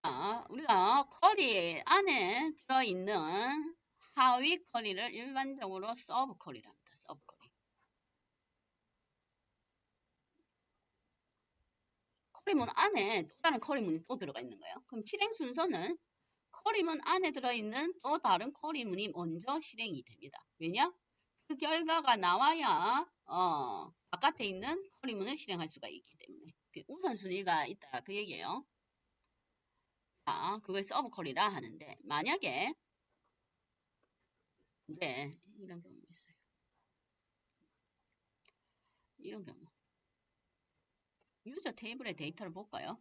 자, 우리가 쿼리 안에 들어있는 하위 쿼리를 일반적으로 서브 쿼리라 합니다. 서브 쿼리. 쿼리문 안에 또 다른 쿼리문이 또 들어가 있는 거예요. 그럼 실행 순서는 쿼리문 안에 들어있는 또 다른 쿼리문이 먼저 실행이 됩니다. 왜냐? 그 결과가 나와야 바깥에 있는 쿼리문을 실행할 수가 있기 때문에 우선순위가 있다 그 얘기예요. 자, 그걸 서브 쿼리라 하는데 만약에 이제 이런 경우 있어요. 이런 경우 유저 테이블의 데이터를 볼까요?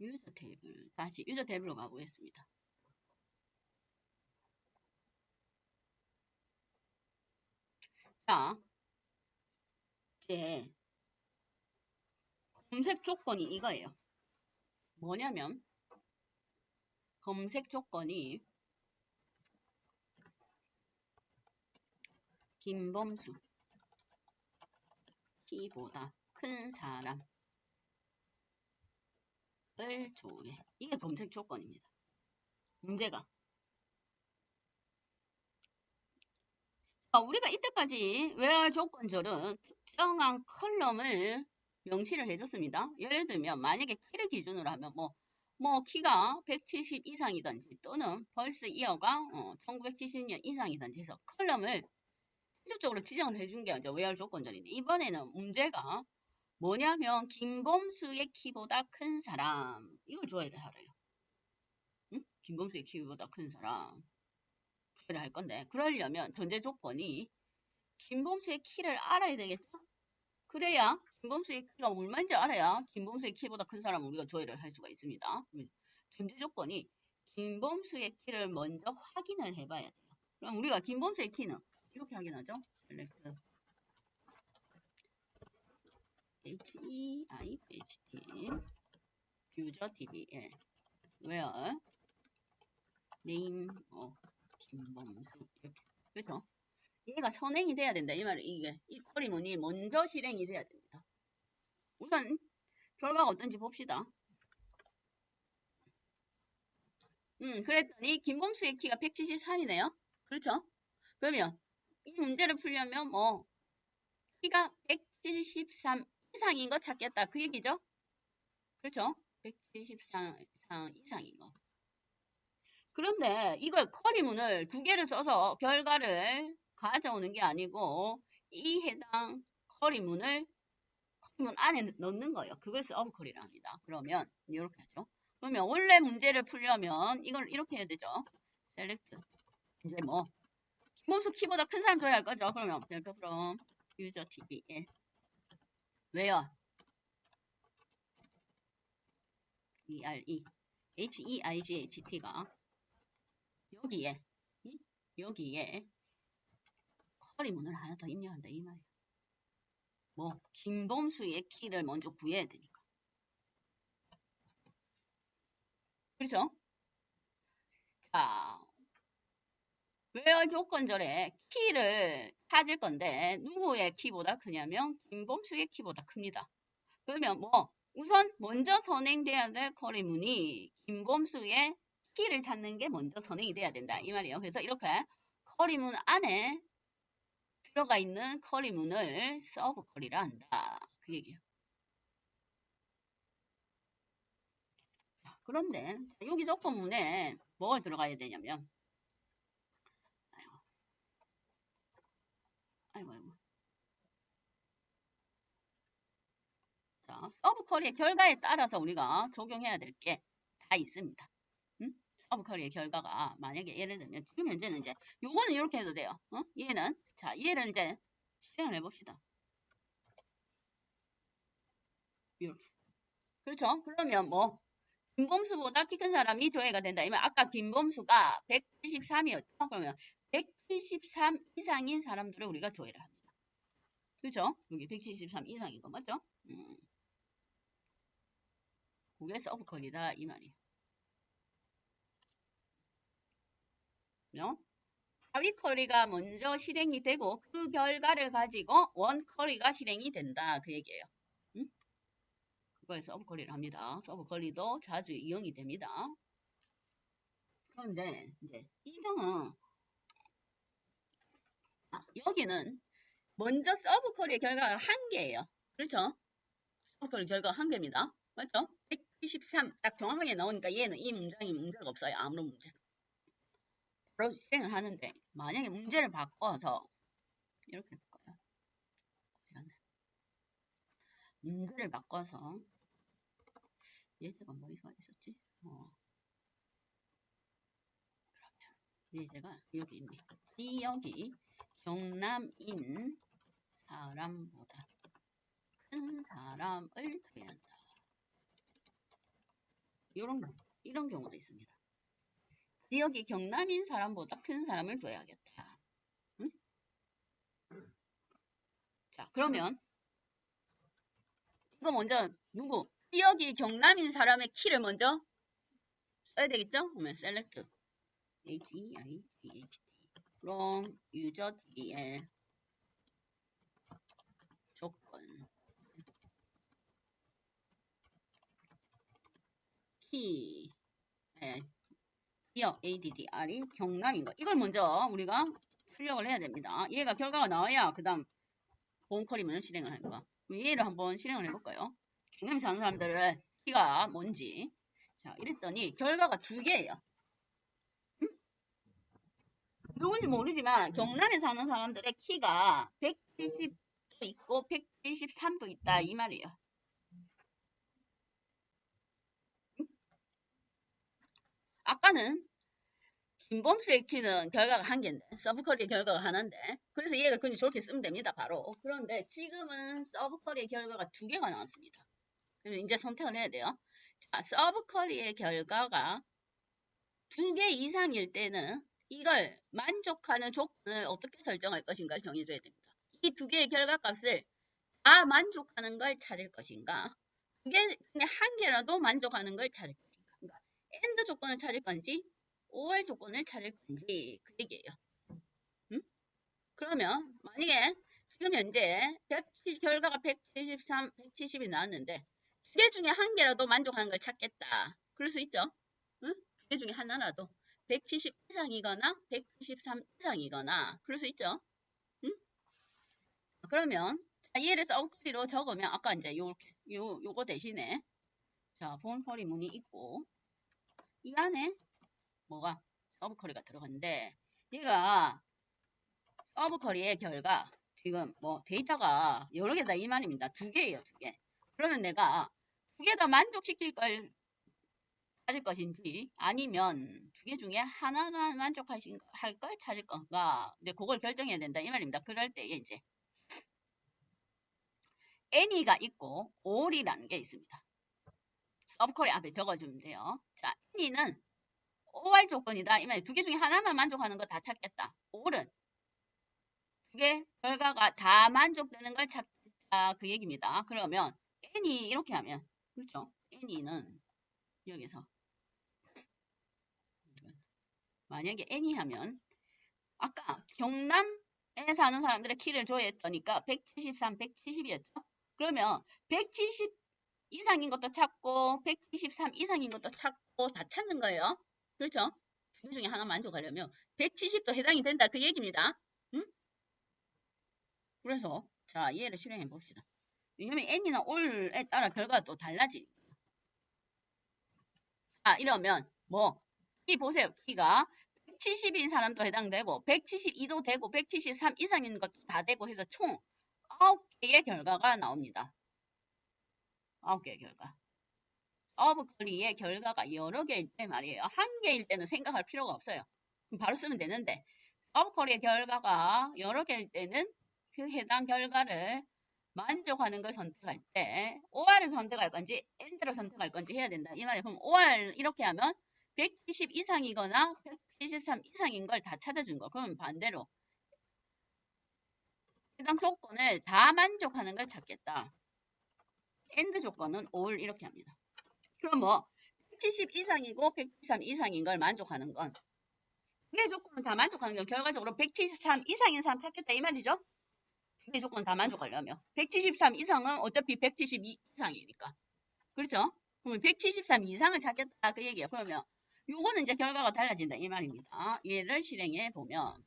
유저 테이블 다시 유저 테이블로 가보겠습니다. 자, 이제 검색 조건이 이거예요. 뭐냐면 검색 조건이 김범수 키보다 큰 사람을 조회. 이게 검색 조건입니다. 문제가 우리가 이때까지 where 조건절은 특정한 컬럼을 명시를 해줬습니다. 예를 들면 만약에 키를 기준으로 하면 뭐 키가 170 이상이든지 또는 벌스 이어가 1970년 이상이든지 해서 컬럼을 직접적으로 지정을 해준 게 이제 where 조건절인데 이번에는 문제가 뭐냐면 김범수의 키보다 큰 사람 이걸 조회를 하래요. 응? 김범수의 키보다 큰 사람 조회를 할 건데 그러려면 전제 조건이 김범수의 키를 알아야 되겠죠? 그래야 김범수의 키가 얼마인지 알아야 김범수의 키보다 큰 사람을 우리가 조회를 할 수가 있습니다. 전제 조건이 김범수의 키를 먼저 확인을 해봐야 돼요. 그럼 우리가 김범수의 키는 이렇게 확인하죠. select HEIHT user DBL where name 김범수 이렇게 그렇죠? 얘가 선행이 돼야 된다 이 말은 이게 이 쿼리문이 먼저 실행이 돼야 됩니다. 우선 결과가 어떤지 봅시다. 그랬더니 김범수의 키가 173이네요. 그렇죠? 그러면 이 문제를 풀려면 키가 173 이상인 거 찾겠다 그 얘기죠? 그렇죠? 173 이상인 거. 그런데 이걸 쿼리문을 두 개를 써서 결과를 가져오는 게 아니고 이 해당 쿼리문 안에 넣는 거예요. 그걸 서브 쿼리라 합니다. 그러면 이렇게 하죠. 그러면 원래 문제를 풀려면 이걸 이렇게 해야 되죠. select 이제 김범수 키보다 큰 사람 줘야 할 거죠. 그러면 delta from user DB에 where HEIGHT가 여기에 쿼리문을 하나 더 입력한다 이 말이에요. 김범수의 키를 먼저 구해야 되니까. 그렇죠? 자, where 조건절에 키를 찾을 건데 누구의 키보다 크냐면 김범수의 키보다 큽니다. 그러면 우선 먼저 선행돼야 될 쿼리문이 김범수의 키를 찾는 게 먼저 선행이 돼야 된다 이 말이에요. 그래서 이렇게 쿼리문 안에 들어가 있는 쿼리문을 서브 쿼리라 한다 그 얘기예요. 자, 그런데 여기 조건문에 뭐가 들어가야 되냐면 아이고 자, 서브 쿼리의 결과에 따라서 우리가 적용해야 될 게 다 있습니다. 서브 쿼리의 결과가 만약에 예를 들면 지금 현재는 이제 요거는 이렇게 해도 돼요. 얘는 자 얘를 이제 실행을 해봅시다. 이렇게. 그렇죠? 그러면 김범수보다 키 큰 사람이 조회가 된다. 이면 아까 김범수가 173이었죠? 그러면 173 이상인 사람들을 우리가 조회를 합니다. 그렇죠? 여기 173 이상인 거 맞죠? 그게 서브 쿼리다 이 말이에요. 하위 쿼리가 먼저 실행이 되고 그 결과를 가지고 원 쿼리가 실행이 된다 그 얘기예요. 응? 그걸 서브 쿼리를 합니다. 서브 쿼리도 자주 이용이 됩니다. 그런데 이제 이성은 여기는 먼저 서브 쿼리의 결과가 한 개예요. 그렇죠? 서브 쿼리 결과가 한 개입니다. 맞죠? 123 딱 정확하게 나오니까 얘는 이 문장이 문제가 없어요. 아무런 문제. 바로 실행을 하는데 만약에 문제를 바꿔서 이렇게 해볼까요? 문제를 바꿔서 예제가 뭐가 있었지? 예제가 여기 있네. 지역이 경남인 사람보다 큰 사람을 줘야 한다. 이런 경우도 있습니다. 지역이 경남인 사람보다 큰 사람을 줘야겠다. 응? 자, 그러면 이거 먼저 누구? 지역이 경남인 사람의 키를 먼저 써야 되겠죠? 그러면 select HEIGHT from user DL 조건 키 지역 ADDR이 경남인 거. 이걸 먼저 우리가 출력을 해야 됩니다. 얘가 결과가 나와야 그 다음 보험 커리면 실행을 할 거야. 얘를 한번 실행을 해볼까요? 경남에 사는 사람들의 키가 뭔지. 자, 이랬더니 결과가 두 개예요. 응? 누군지 모르지만 경남에 사는 사람들의 키가 170도 있고 173도 있다 이 말이에요. 아까는 김범수의 키는 결과가 한 개인데 서브쿼리의 결과가 하나인데 그래서 얘가 그냥 저렇게 쓰면 됩니다. 바로. 그런데 지금은 서브쿼리의 결과가 두 개가 나왔습니다. 그래서 이제 선택을 해야 돼요. 자, 서브쿼리의 결과가 두 개 이상일 때는 이걸 만족하는 조건을 어떻게 설정할 것인가를 정해줘야 됩니다. 이 두 개의 결과값을 다 만족하는 걸 찾을 것인가 두 개 중에 한 개라도 만족하는 걸 찾을 것인가 그러니까 AND 조건을 찾을 건지 OR 조건을 찾을 건지 그 얘기예요. 응? 그러면 만약에 지금 현재 결과가 173, 170이 나왔는데 두 개 중에 한 개라도 만족하는 걸 찾겠다. 그럴 수 있죠. 응? 두 개 중에 하나라도 170 이상이거나 173 이상이거나 그럴 수 있죠. 응? 그러면 얘를 서브쿼리로 적으면 아까 이제 요거 대신에 자 보험처리 문이 있고 이 안에 뭐가 서브쿼리가 들어갔는데 얘가 서브쿼리의 결과 지금 뭐 데이터가 여러 개다 이 말입니다. 두 개예요, 두 개. 그러면 내가 두 개 다 만족시킬 걸 찾을 것인지 아니면 두 개 중에 하나만 만족할 걸 찾을 건가 이제 그걸 결정해야 된다 이 말입니다. 그럴 때 이제 any가 있고 all이라는 게 있습니다. 서브쿼리 앞에 적어주면 돼요. 자, any는 OR 조건이다. 이 말이 두 개 중에 하나만 만족하는 거 다 찾겠다. all은 두 개 결과가 다 만족되는 걸 찾겠다. 그 얘기입니다. 그러면 any 이렇게 하면 그렇죠. any는 여기서 만약에 any 하면 아까 경남에 사는 사람들의 키를 줘야 했더니까 173, 170이었죠. 그러면 170 이상인 것도 찾고 173 이상인 것도 찾고 다 찾는 거예요. 그렇죠? 그 중에 하나 만족하려면 170도 해당이 된다. 그 얘기입니다. 응? 그래서 자 얘를 실행해 봅시다. 왜냐면 n이나 all에 따라 결과가 또 달라지니까. 이러면 뭐 이 보세요. 키가 170인 사람도 해당되고 172도 되고 173 이상인 것도 다 되고 해서 총 9개의 결과가 나옵니다. 9개의 결과. 서브쿼리의 결과가 여러 개일 때 말이에요. 한 개일 때는 생각할 필요가 없어요. 바로 쓰면 되는데 서브쿼리의 결과가 여러 개일 때는 그 해당 결과를 만족하는 걸 선택할 때 OR을 선택할 건지 AND를 선택할 건지 해야 된다. 이 말이에요. 그럼 OR 이렇게 하면 120 이상이거나 123 이상인 걸 다 찾아준 거. 그러면 반대로 해당 조건을 다 만족하는 걸 찾겠다. AND 조건은 OR 이렇게 합니다. 그럼 뭐 170 이상이고 173 이상인 걸 만족하는 건 두 개 조건은 다 만족하는 건 결과적으로 173 이상인 사람 찾겠다 이 말이죠. 이 조건 다 만족하려면 173 이상은 어차피 172 이상이니까. 그렇죠? 그러면 173 이상을 찾겠다 그 얘기예요. 그러면 요거는 이제 결과가 달라진다 이 말입니다. 얘를 실행해 보면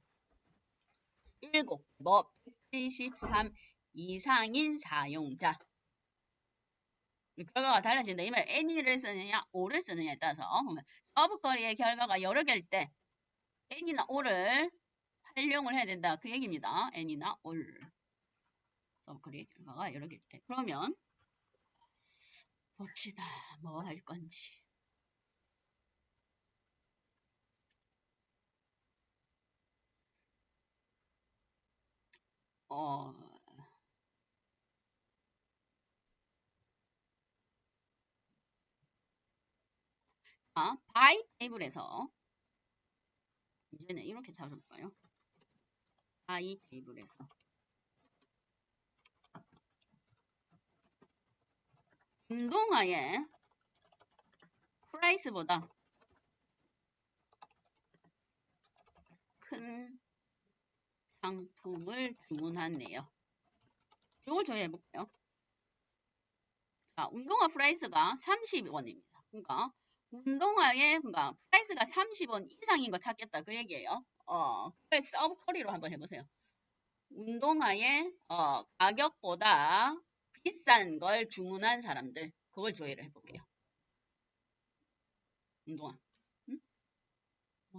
7, 173 이상인 사용자 결과가 달라진다. 이 말 N을 쓰느냐, O를 쓰느냐에 따라서 그러면 서브쿼리의 결과가 여러 개일 때 N이나 O를 활용을 해야 된다. 그 얘기입니다. N이나 O를. 서브쿼리의 결과가 여러 개일 때. 그러면 봅시다. 뭐 할 건지. by 테이블에서 이제는 이렇게 찾아볼까요? by 테이블에서 운동화의 프라이스보다 큰 상품을 주문하네요. 이걸 조회해볼까요? 자, 운동화 프라이스가 30원입니다. 그러니까 운동화의 그러니까 프라이스가 30원 이상인 거 찾겠다 그 얘기예요. 그걸 서브쿼리로 한번 해보세요. 운동화의 가격보다 비싼 걸 주문한 사람들 그걸 조회를 해볼게요. 운동화